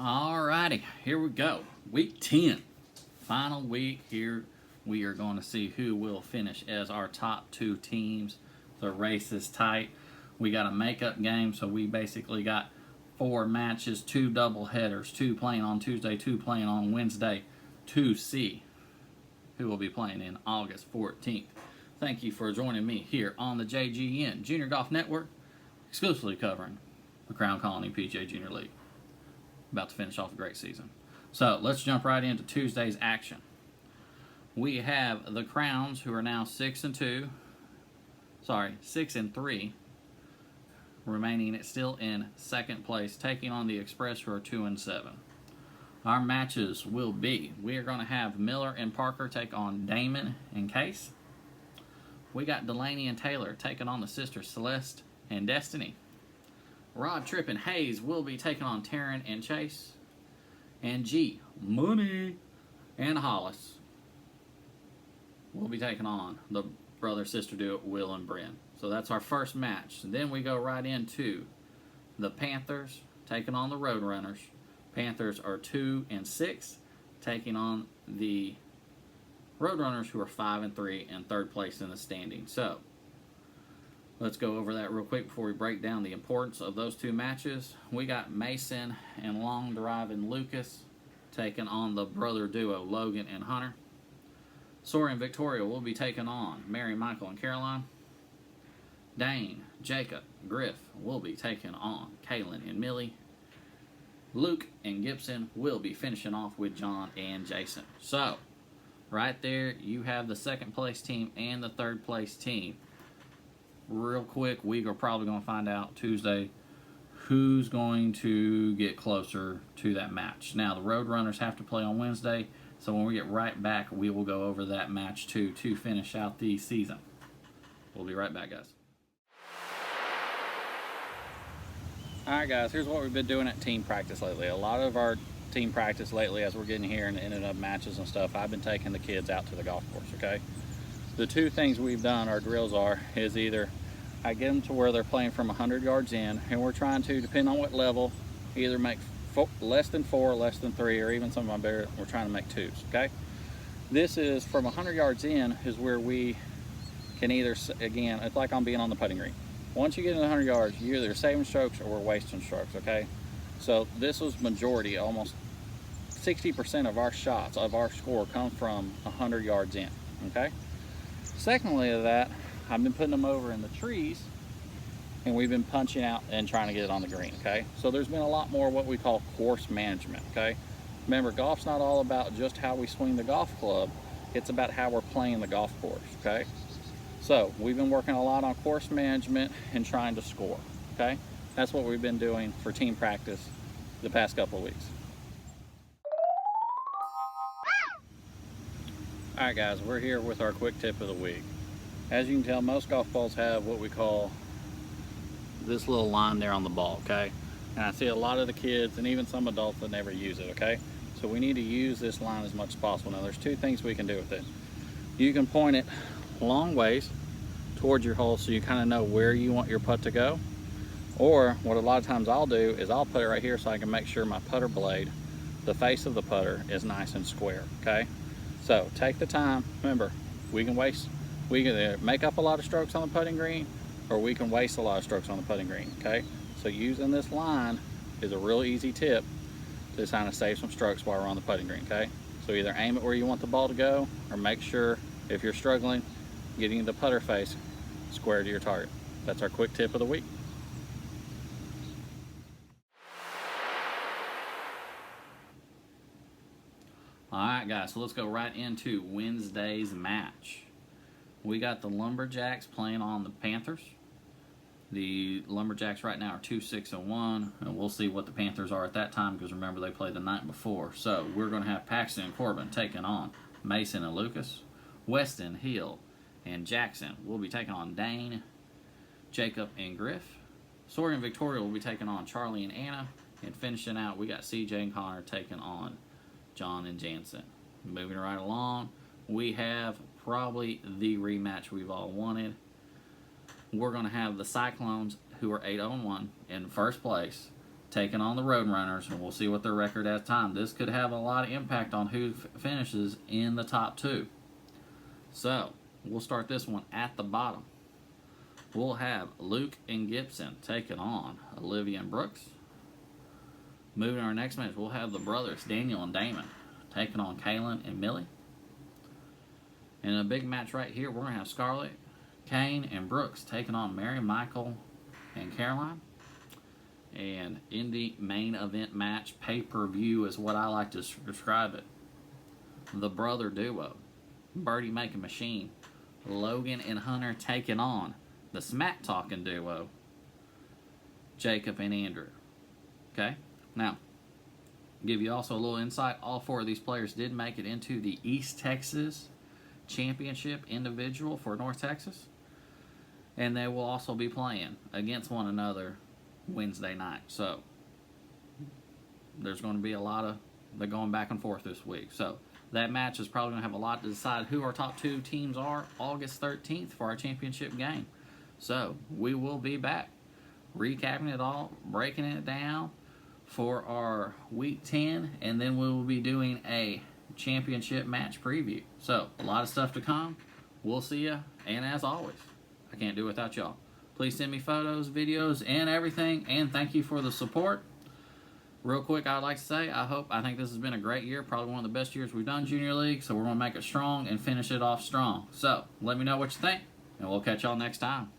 Alrighty, here we go. Week 10. Final week here. We are going to see who will finish as our top two teams. The race is tight. We got a makeup game, so we basically got 4 matches, 2 double headers, 2 playing on Tuesday, 2 playing on Wednesday, to see who will be playing in August 14th. Thank you for joining me here on the JGN Junior Golf Network, exclusively covering the Crown Colony PGA Junior League. About to finish off a great season. So let's jump right into Tuesday's action. We have the Crowns, who are now 6-3, remaining still in second place, taking on the Express, who are 2-7. Our matches will be: we are going to have Miller and Parker take on Damon and Case. We got Delaney and Taylor taking on the sisters Celeste and Destiny. Rod Tripp and Hayes will be taking on Taryn and Chase. And G, Money, and Hollis will be taking on the brother-sister duo Will and Bryn. So that's our first match. Then we go right into the Panthers taking on the Roadrunners. Panthers are 2-6, taking on the Roadrunners, who are 5-3 and third place in the standing. So let's go over that real quick before we break down the importance of those two matches. We got Mason and Long Drive and Lucas taking on the brother duo Logan and Hunter. Sori and Victoria will be taking on Mary, Michael, and Caroline. Dane, Jacob, Griff will be taking on Kaylin and Millie. Luke and Gibson will be finishing off with John and Jason. So, right there, you have the second place team and the third place team. Real quick, we are probably going to find out Tuesday who's going to get closer to that match. Now, the Roadrunners have to play on Wednesday, so when we get right back, we will go over that match too to finish out the season. We'll be right back, guys. Alright guys, here's what we've been doing at team practice lately. A lot of our team practice lately, as we're getting here and ending up matches and stuff, I've been taking the kids out to the golf course, okay? The two things we've done, our drills is either I get them to where they're playing from 100 yards in, and we're trying to, depending on what level, either make less than 4, less than 3, or even some of my better, we're trying to make 2s, okay? This is from 100 yards in is where we can either, again, it's like I'm being on the putting green. Once you get in 100 yards, you're either saving strokes or we're wasting strokes, okay? So this was majority, almost 60% of our shots, of our score, come from 100 yards in, okay? Secondly to that, I've been putting them over in the trees, and we've been punching out and trying to get it on the green, okay? So there's been a lot more what we call course management, okay? Remember, golf's not all about just how we swing the golf club. It's about how we're playing the golf course, okay? So we've been working a lot on course management and trying to score, okay? That's what we've been doing for team practice the past couple of weeks. All right, guys, we're here with our quick tip of the week. As you can tell, most golf balls have what we call this little line there on the ball, okay? And I see a lot of the kids and even some adults that never use it, okay? So we need to use this line as much as possible. Now, there's 2 things we can do with it. You can point it long ways towards your hole so you kind of know where you want your putt to go. Or what a lot of times I'll do is I'll put it right here so I can make sure my putter blade, the face of the putter, is nice and square, okay? So take the time. Remember, we can either make up a lot of strokes on the putting green, or we can waste a lot of strokes on the putting green, okay? So using this line is a real easy tip to kind of save some strokes while we're on the putting green, okay? So either aim it where you want the ball to go, or make sure, if you're struggling, getting the putter face square to your target. That's our quick tip of the week. Alright guys, so let's go right into Wednesday's match. We got the Lumberjacks playing on the Panthers. The Lumberjacks right now are 2-6-1, and we'll see what the Panthers are at that time, because remember, they played the night before. So we're going to have Paxton and Corbin taking on Mason and Lucas. Weston, Hill, and Jackson will be taking on Dane, Jacob, and Griff. Sori and Victoria will be taking on Charlie and Anna. And finishing out, we got CJ and Connor taking on John and Jansen. Moving right along, we have probably the rematch we've all wanted. We're going to have the Cyclones, who are 8-1 in first place, taking on the Roadrunners, and we'll see what their record at the time. This could have a lot of impact on who finishes in the top 2. So, we'll start this one at the bottom. We'll have Luke and Gibson taking on Olivia and Brooks. Moving to our next match, we'll have the brothers, Daniel and Damon, taking on Kaylin and Millie. In a big match right here, we're going to have Scarlett, Kane, and Brooks taking on Mary, Michael, and Caroline. And in the main event match, pay-per-view is what I like to describe it. The brother duo, Birdie Making Machine, Logan and Hunter taking on the Smack Talking duo, Jacob and Andrew. Okay? Now, give you also a little insight. All 4 of these players did make it into the East Texas Championship individual for North Texas. And they will also be playing against one another Wednesday night. So, there's going to be a lot of, they're going back and forth this week. So, that match is probably going to have a lot to decide who our top 2 teams are August 13th for our championship game. So, we will be back recapping it all, breaking it down for our week 10, and then we will be doing a championship match preview. So, a lot of stuff to come. We'll see you, and as always, I can't do it without y'all. Please send me photos, videos, and everything, and thank you for the support. Real quick, I'd like to say, I think this has been a great year, probably one of the best years we've done Junior League, so we're going to make it strong and finish it off strong. So, let me know what you think, and we'll catch y'all next time.